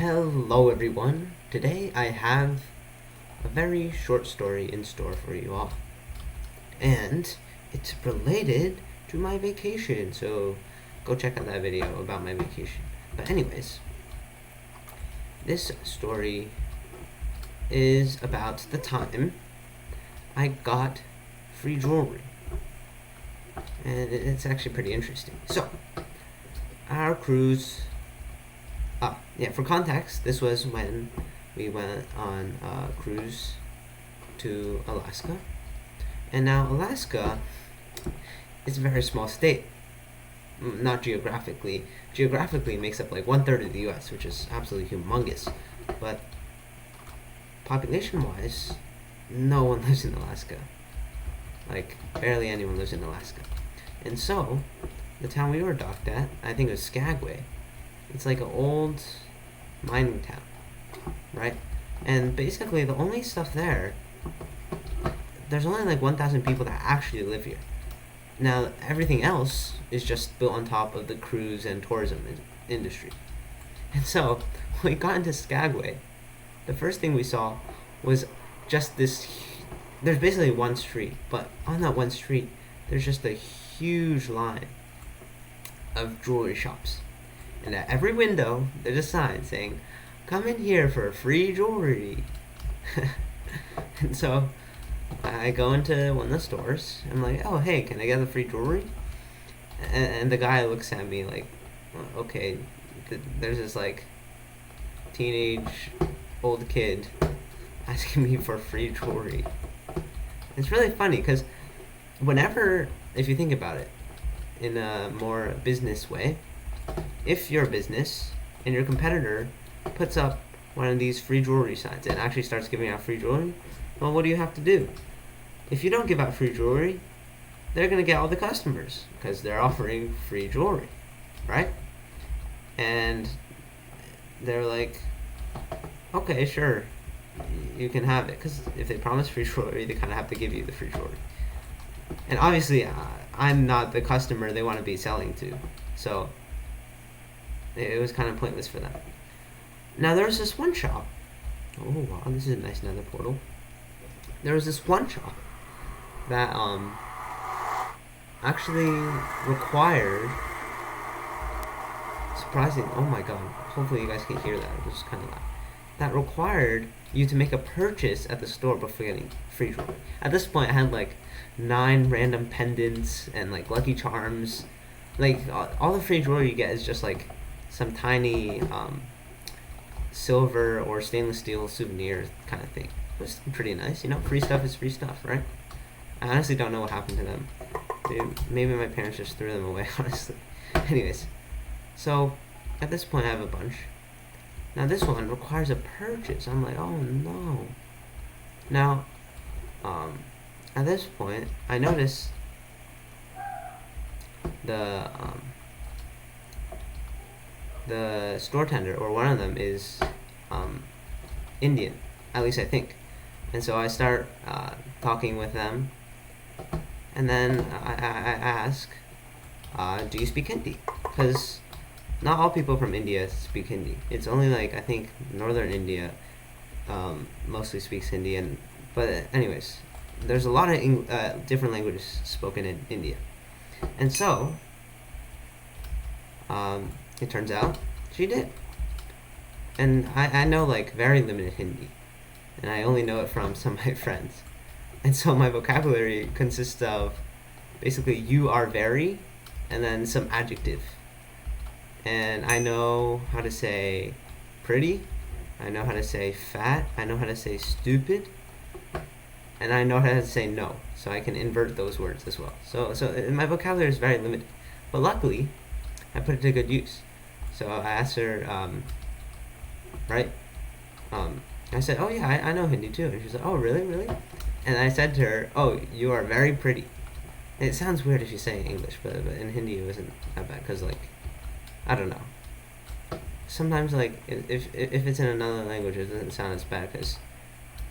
Hello everyone. Today I have a very short story in store for you all. And it's related to my vacation, so go check out that video about my vacation. But anyways, this story is about the time I got free jewelry. And it's actually pretty interesting. So, our cruise for context, this was when we went on a cruise to Alaska. And now Alaska is a very small state. Not geographically. Geographically, it makes up like 1/3 of the US, which is absolutely humongous. But population-wise, no one lives in Alaska. Like, barely anyone lives in Alaska. And so, the town we were docked at, I think it was Skagway. It's like an old mining town, right? And basically, the only stuff there's only like 1,000 people that actually live here. Now, everything else is just built on top of the cruise and tourism industry. And so, when we got into Skagway, the first thing we saw was just this. There's basically one street, but on that one street, there's just a huge line of jewelry shops. And at every window, there's a sign saying, "Come in here for free jewelry." And so, I go into one of the stores. I'm like, "Oh, hey, can I get the free jewelry?" And the guy looks at me like, "Okay, there's this like teenage old kid asking me for free jewelry." It's really funny because whenever, if you think about it in a more business way, if you're a business and your competitor puts up one of these free jewelry signs and actually starts giving out free jewelry, well, what do you have to do? If you don't give out free jewelry, they're going to get all the customers because they're offering free jewelry, right? And they're like, "Okay, sure, you can have it," because if they promise free jewelry, they kind of have to give you the free jewelry. And obviously, I'm not the customer they want to be selling to, so it was kind of pointless for them. Now, there was this one shop. Oh, wow, this is a nice nether portal. There was this one shop that actually required, surprising, oh my god, hopefully you guys can hear that, it was kind of loud, that required you to make a purchase at the store before getting free jewelry. At this point, I had like 9 random pendants and like Lucky Charms. Like, all the free jewelry you get is just like some tiny silver or stainless steel souvenir kind of thing. It was pretty nice, free stuff is free stuff, right? I honestly don't know what happened to them. Maybe my parents just threw them away, honestly. Anyways, so at this point I have a bunch. Now this one requires a purchase. I'm like, oh no. Now, at this point, I notice the store tender, or one of them, is Indian, at least I think. And so I start talking with them, and then I ask, "Do you speak Hindi?" Because not all people from India speak Hindi. It's only like, I think, northern India mostly speaks Hindi, but anyways, there's a lot of different languages spoken in India. And so, it turns out she did. And I know like very limited Hindi, and I only know it from some of my friends. And so my vocabulary consists of basically "you are very" and then some adjective. And I know how to say pretty, I know how to say fat, I know how to say stupid, and I know how to say no. So I can invert those words as well. So my vocabulary is very limited. But luckily, I put it to good use. So I asked her, right? I said, "Oh yeah, I know Hindi too." And she's like, "Oh really, really?" And I said to her, "Oh, you are very pretty." And it sounds weird if you say it in English, but in Hindi it wasn't that bad, because like, I don't know. Sometimes like if it's in another language, it doesn't sound as bad because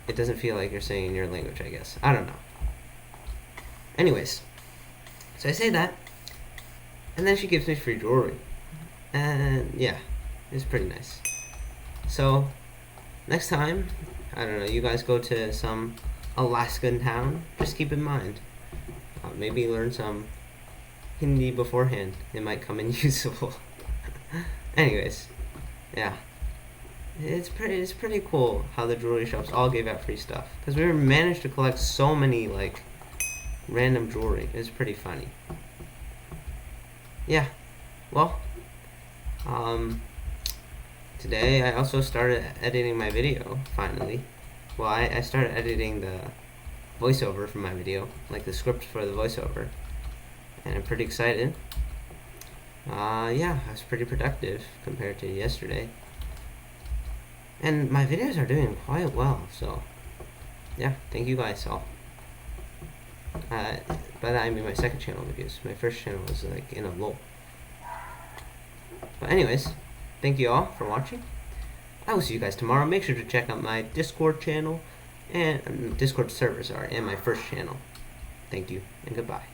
it doesn't feel like you're saying in your language, I guess. I don't know. Anyways, so I say that, and then she gives me free jewelry. And yeah, it's pretty nice. So next time, I don't know, you guys go to some Alaskan town, just keep in mind, maybe learn some Hindi beforehand. It might come in useful. Anyways, yeah, it's pretty cool how the jewelry shops all gave out free stuff, because we managed to collect so many like random jewelry. It's pretty funny. Yeah, well, today I also started editing my video finally. Well, I started editing the voiceover for my video, like the script for the voiceover, and I'm pretty excited. Yeah, I was pretty productive compared to yesterday. And my videos are doing quite well, so yeah, thank you guys all. By that I mean my second channel videos. My first channel was like in a lull. But anyways, thank you all for watching. I will see you guys tomorrow. Make sure to check out my Discord channel and Discord server, sorry, and my first channel. Thank you and goodbye.